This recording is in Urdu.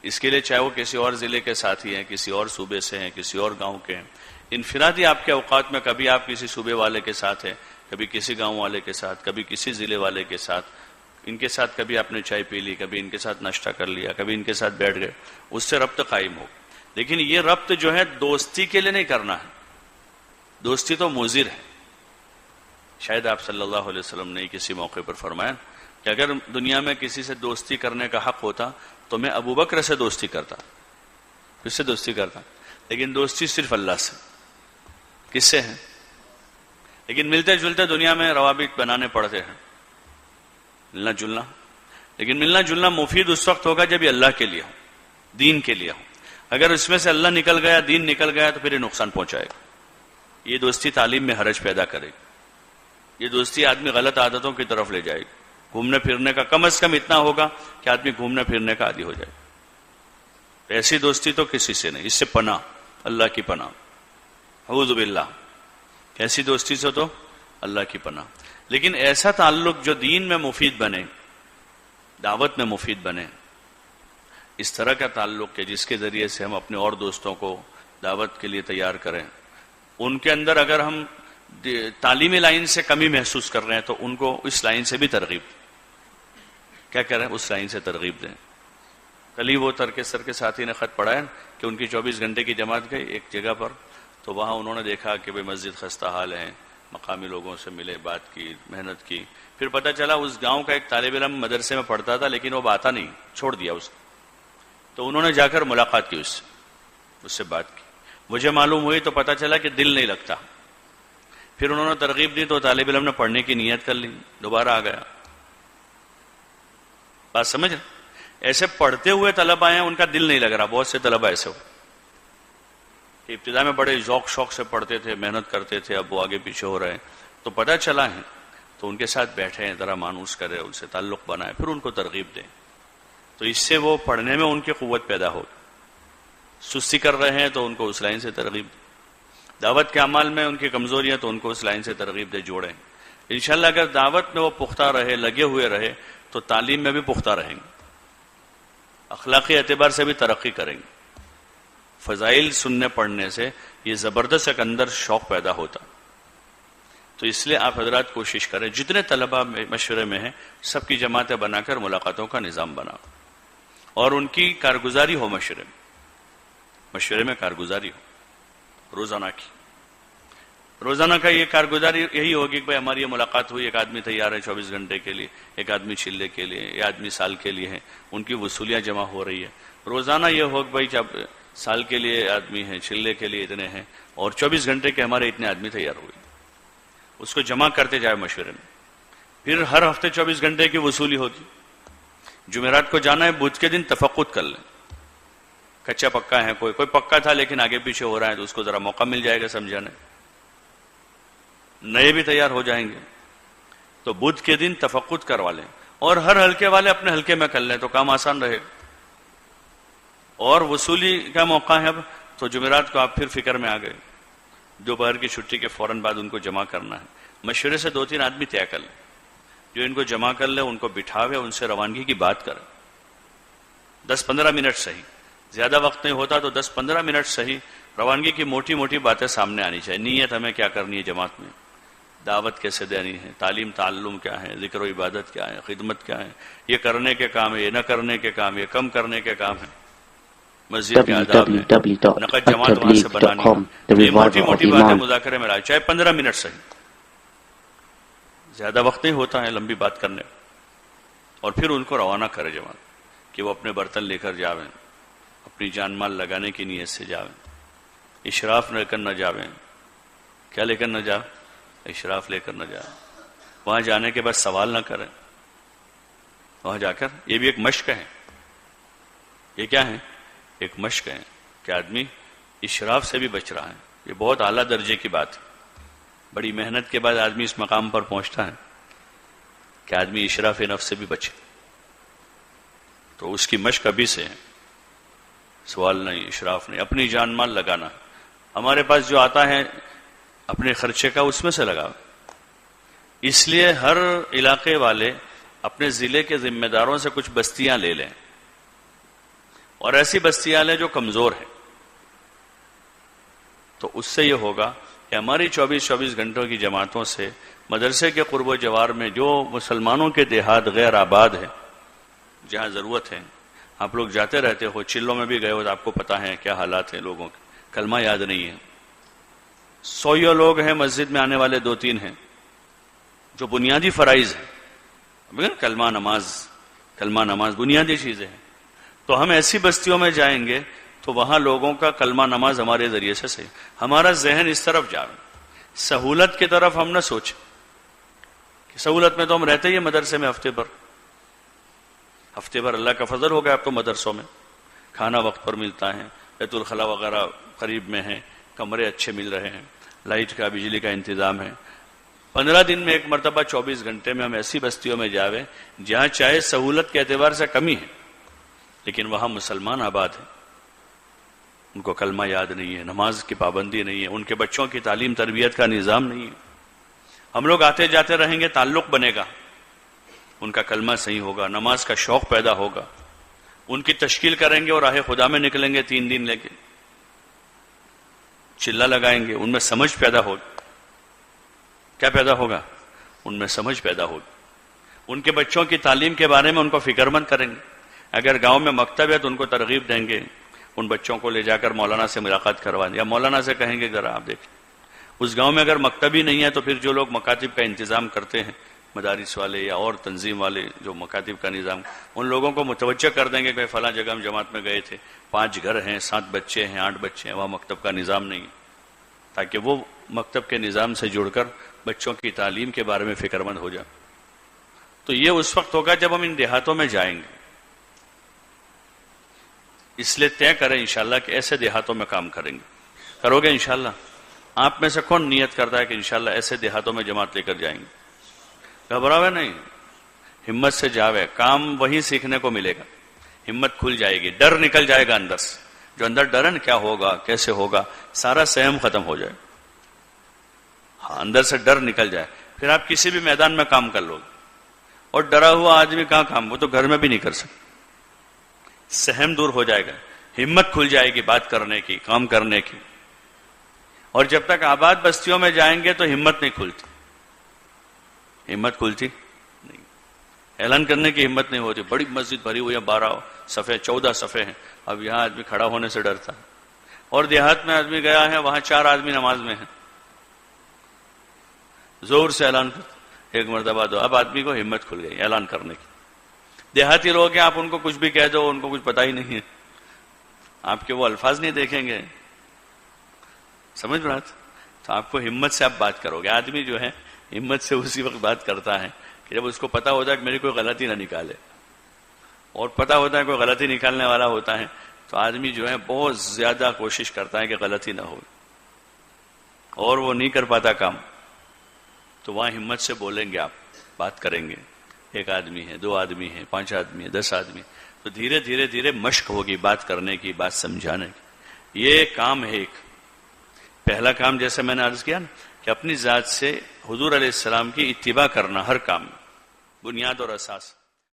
اس کے لیے چاہے وہ کسی اور ضلع کے ساتھی ہیں، کسی اور صوبے سے ہیں، کسی اور گاؤں کے ہیں، انفرادی آپ کے اوقات میں کبھی آپ کسی صوبے والے کے ساتھ ہیں، کبھی کسی گاؤں والے کے ساتھ، کبھی کسی ضلع والے کے ساتھ، ان کے ساتھ کبھی آپ نے چائے پی لی، کبھی ان کے ساتھ ناشتہ کر لیا، کبھی ان کے ساتھ بیٹھ گئے، اس سے ربط قائم ہو. لیکن یہ ربط جو ہے دوستی کے لیے نہیں کرنا ہے. دوستی تو مضر ہے. شاید آپ صلی اللہ علیہ وسلم نے کسی موقع پر فرمایا کہ اگر دنیا میں کسی سے دوستی کرنے کا حق ہوتا تو میں ابو بکر سے دوستی کرتا. کس سے دوستی کرتا؟ لیکن دوستی صرف اللہ سے. کس سے ہے؟ لیکن ملتے جلتے دنیا میں روابط بنانے پڑتے ہیں، ملنا جلنا. لیکن ملنا جلنا مفید اس وقت ہوگا جب یہ اللہ کے لیے ہو، دین کے لیے ہو. اگر اس میں سے اللہ نکل گیا، دین نکل گیا، تو پھر یہ نقصان پہنچائے گا. یہ دوستی تعلیم میں حرج پیدا کرے گی. یہ دوستی آدمی غلط عادتوں کی طرف لے جائے گی. گھومنے پھرنے کا کم از کم اتنا ہوگا کہ آدمی گھومنے پھرنے کا عادی ہو جائے. ایسی دوستی تو کسی سے نہیں. اس سے پناہ، اللہ کی پناہ، اعوذ باللہ. ایسی دوستی سے تو اللہ کی پناہ. لیکن ایسا تعلق جو دین میں مفید بنے، دعوت میں مفید بنے، اس طرح کا تعلق کہ جس کے ذریعے سے ہم اپنے اور دوستوں کو دعوت کے لیے تیار کریں. ان کے اندر اگر ہم تعلیمی لائن سے کمی محسوس کر رہے ہیں تو ان کو اس لائن سے بھی ترغیب کیا کریں، اس لائن سے ترغیب دیں. کل ہی وہ ترکستر کے ساتھی نے خط پڑھا ہے کہ ان کی 24 گھنٹے کی جماعت گئی ایک جگہ پر، تو وہاں انہوں نے دیکھا کہ بھئی مسجد خستہ حال ہے. مقامی لوگوں سے ملے، بات کی، محنت کی. پھر پتہ چلا اس گاؤں کا ایک طالب علم مدرسے میں پڑھتا تھا لیکن وہ آتا نہیں، چھوڑ دیا اس. تو انہوں نے جا کر ملاقات کی، اس سے بات کی. مجھے معلوم ہوئی تو پتہ چلا کہ دل نہیں لگتا. پھر انہوں نے ترغیب دی تو طالب علم نے پڑھنے کی نیت کر لی، دوبارہ آ گیا. بات سمجھ؟ ایسے پڑھتے ہوئے طلبہ ہیں ان کا دل نہیں لگ رہا. بہت سے طلبہ ایسے ہو کہ ابتدا میں بڑے ذوق شوق سے پڑھتے تھے، محنت کرتے تھے، اب وہ آگے پیچھے ہو رہے ہیں. تو پتہ چلا ہے تو ان کے ساتھ بیٹھے ہیں، ذرا مانوس کرے، ان سے تعلق بنائے، پھر ان کو ترغیب دیں. تو اس سے وہ پڑھنے میں ان کی قوت پیدا ہو. سستی کر رہے ہیں تو ان کو اس لائن سے ترغیب دیں. دعوت کے اعمال میں ان کی کمزوریاں تو ان کو اس لائن سے ترغیب دے، جوڑیں. انشاءاللہ اگر دعوت میں وہ پختہ رہے، لگے ہوئے رہے، تو تعلیم میں بھی پختہ رہیں گے، اخلاقی اعتبار سے بھی ترقی کریں گے. فضائل سننے پڑھنے سے یہ زبردست ایک اندر شوق پیدا ہوتا. تو اس لیے آپ حضرات کوشش کریں، جتنے طلبہ مشورے میں ہیں سب کی جماعتیں بنا کر ملاقاتوں کا نظام بنا، اور ان کی کارگزاری ہو. مشورے میں کارگزاری ہو روزانہ کا یہ کارگزاری یہی ہوگی کہ بھائی ہماری یہ ملاقات ہوئی، ایک آدمی تیار ہے 24 گھنٹے کے لیے، ایک آدمی چلے کے لیے، یہ آدمی سال کے لیے ہے، ان کی وصولیاں جمع ہو رہی ہے. روزانہ یہ ہو کہ بھائی جب سال کے لیے آدمی ہیں، چلے کے لیے اتنے ہیں، اور 24 گھنٹے کے ہمارے اتنے آدمی تیار ہوئے. اس کو جمع کرتے جائے مشورے میں. پھر ہر ہفتے 24 گھنٹے کی وصولی ہوتی. جمعرات کو جانا ہے، بدھ کے دن تفقد کر لیں. کچا پکا ہے، کوئی پکا تھا لیکن آگے پیچھے ہو رہا ہے تو اس کو ذرا موقع مل جائے گا سمجھانے. نئے بھی تیار ہو جائیں گے تو بدھ کے دن تفقد کروا لیں، اور ہر ہلکے والے اپنے ہلکے میں کر لیں تو کام آسان رہے. اور وصولی کا موقع ہے اب تو جمعرات کو آپ پھر فکر میں آ گئے، دوپہر کی چھٹی کے فوراً بعد ان کو جمع کرنا ہے. مشورے سے 2-3 آدمی طے کر لیں جو ان کو جمع کر لے، ان کو بٹھاوے، ان سے روانگی کی بات کریں. 10-15 منٹ صحیح، زیادہ وقت نہیں ہوتا تو 10-15 منٹ صحیح روانگی کی موٹی موٹی باتیں سامنے آنی چاہیے. نیت ہمیں کیا کرنی ہے جماعت میں، دعوت کیسے دینی ہے، تعلیم تعلم کیا ہے، ذکر و عبادت کیا ہے، خدمت کیا ہے، یہ کرنے کے کام ہے، یہ نہ کرنے کے کام، یہ کم کرنے کے کام ہے، مسجد کے آداب ہے، نقد جماعت وہاں سے بنانی ہے. یہ موٹی موٹی باتیں مذاکرے میں لائے، چاہے 15 منٹ صحیح. زیادہ وقت نہیں ہوتا ہے لمبی بات کرنے. اور پھر ان کو روانہ کرے جماعت کہ وہ اپنے برتن لے کر جاویں، اپنی جان مال لگانے کی نیت سے جاویں، اشراف لے کر نہ جاویں. کیا لے کر نہ جاویں؟ اشراف لے کر نہ جاویں. وہاں جانے کے بعد سوال نہ کریں. وہاں جا کر یہ بھی ایک مشق ہے. یہ کیا ہے؟ ایک مشق ہے کہ آدمی اشراف سے بھی بچ رہا ہے. یہ بہت اعلیٰ درجے کی بات ہے. بڑی محنت کے بعد آدمی اس مقام پر پہنچتا ہے کہ آدمی اشراف نفس سے بھی بچے. تو اس کی مشق ابھی سے ہے. سوال نہیں، اشراف نہیں، اپنی جان مال لگانا. ہمارے پاس جو آتا ہے اپنے خرچے کا اس میں سے لگا. اس لیے ہر علاقے والے اپنے ضلع کے ذمہ داروں سے کچھ بستیاں لے لیں اور ایسی بستیاں ہیں جو کمزور ہیں. تو اس سے یہ ہوگا کہ ہماری 24 گھنٹوں کی جماعتوں سے مدرسے کے قرب و جوار میں جو مسلمانوں کے دیہات غیر آباد ہیں، جہاں ضرورت ہے، آپ لوگ جاتے رہتے ہو، چلوں میں بھی گئے ہو تو آپ کو پتا ہے کیا حالات ہیں لوگوں کے، کلمہ یاد نہیں ہے. 100 لوگ ہیں مسجد میں آنے والے 2-3 ہیں جو بنیادی فرائض ہیں، کلمہ نماز بنیادی چیزیں ہیں. تو ہم ایسی بستیوں میں جائیں گے تو وہاں لوگوں کا کلمہ نماز ہمارے ذریعے سے صحیح، ہمارا ذہن اس طرف جائے، سہولت کی طرف ہم نہ سوچیں کہ سہولت میں تو ہم رہتے ہی مدرسے میں ہفتے بھر اللہ کا فضل ہو گیا. اب تو مدرسوں میں کھانا وقت پر ملتا ہے، بیت الخلا وغیرہ قریب میں ہیں، کمرے اچھے مل رہے ہیں، لائٹ کا بجلی کا انتظام ہے. 15 دن میں ایک مرتبہ 24 گھنٹے میں ہم ایسی بستیوں میں جاوے جہاں چاہے سہولت کے اعتبار سے کمی ہے لیکن وہاں مسلمان آباد ہیں، ان کو کلمہ یاد نہیں ہے، نماز کی پابندی نہیں ہے، ان کے بچوں کی تعلیم تربیت کا نظام نہیں ہے. ہم لوگ آتے جاتے رہیں گے، تعلق بنے گا، ان کا کلمہ صحیح ہوگا، نماز کا شوق پیدا ہوگا، ان کی تشکیل کریں گے اور راہ خدا میں نکلیں گے 3 دن لے کے، چلہ لگائیں گے، ان میں سمجھ پیدا ہوگی. کیا پیدا ہوگا؟ ان میں سمجھ پیدا ہوگی. ان کے بچوں کی تعلیم کے بارے میں ان کو فکر مند کریں گے. اگر گاؤں میں مکتب ہے تو ان کو ترغیب دیں گے، ان بچوں کو لے جا کر مولانا سے ملاقات کروا دیں، یا مولانا سے کہیں گے ذرا آپ دیکھیں. اس گاؤں میں اگر مکتب ہی نہیں ہے تو پھر جو لوگ مکاتب کا انتظام کرتے ہیں، مدارس والے یا اور تنظیم والے جو مکاتب کا نظام، ان لوگوں کو متوجہ کر دیں گے کہ فلاں جگہ ہم جماعت میں گئے تھے، 5 گھر ہیں، 7 بچے ہیں، 8 بچے ہیں، وہاں مکتب کا نظام نہیں ہے، تاکہ وہ مکتب کے نظام سے جڑ کر بچوں کی تعلیم کے بارے میں فکر مند ہو جائے. تو یہ اس وقت ہوگا جب ہم ان دیہاتوں میں جائیں گے. اس لیے طے کریں انشاءاللہ کہ ایسے دیہاتوں میں کام کریں گے. کرو گے انشاءاللہ؟ آپ میں سے کون نیت کرتا ہے کہ انشاءاللہ ایسے دیہاتوں میں جماعت لے کر جائیں گے؟ گھبراوے نہیں، ہمت سے جاوے، کام وہیں سیکھنے کو ملے گا، ہمت کھل جائے گی، ڈر نکل جائے گا اندر سے. جو اندر ڈر ہے نا کیا ہوگا کیسے ہوگا، سارا سہم ختم ہو جائے. ہاں، اندر سے ڈر نکل جائے، پھر آپ کسی بھی میدان میں کام کر لو گے. اور ڈرا ہوا آدمی کہاں کام، وہ تو گھر میں بھی نہیں کر سکتا. سہم دور ہو جائے گا، ہمت کھل جائے گی بات کرنے کی، کام کرنے کی. اور جب تک آباد بستیوں میں جائیں گے تو ہمت نہیں کھلتی، ہمت کھلتی نہیں، اعلان کرنے کی ہمت نہیں ہوتی. بڑی مسجد بھری ہوئی ہے، 12 صفحے 14 صفحے ہیں، اب یہاں آدمی کھڑا ہونے سے ڈرتا ہے. اور دیہات میں آدمی گیا ہے، وہاں 4 آدمی نماز میں ہیں، زور سے اعلان کرتا، ایک مرتبہ دو، اب آدمی کو ہمت کھل گئی اعلان کرنے کی. دیہاتی لوگ ہیں، آپ ان کو کچھ بھی کہہ دو، ان کو کچھ پتا ہی نہیں ہے، آپ کے وہ الفاظ نہیں دیکھیں گے. سمجھ بات؟ تو آپ کو ہمت سے آپ بات کرو گے. آدمی جو ہے ہمت سے اسی وقت بات کرتا ہے کہ جب اس کو پتا ہوتا ہے کہ میری کوئی غلطی نہ نکالے، اور پتا ہوتا ہے کوئی غلطی نکالنے والا ہوتا ہے تو آدمی جو ہے بہت زیادہ کوشش کرتا ہے کہ غلطی نہ ہو، اور وہ نہیں کر پاتا کام. تو وہاں ہمت سے بولیں گے، آپ بات کریں گے. 1 آدمی ہے، 2 آدمی ہے، 5 آدمی ہے، 10 آدمی، تو دھیرے دھیرے دھیرے مشق ہوگی بات کرنے کی، بات سمجھانے کی. یہ کام ہے ایک. پہلا کام جیسے میں نے عرض کیا نا کہ اپنی ذات سے حضور علیہ السلام کی اتباع کرنا ہر کام میں، بنیاد اور اساس.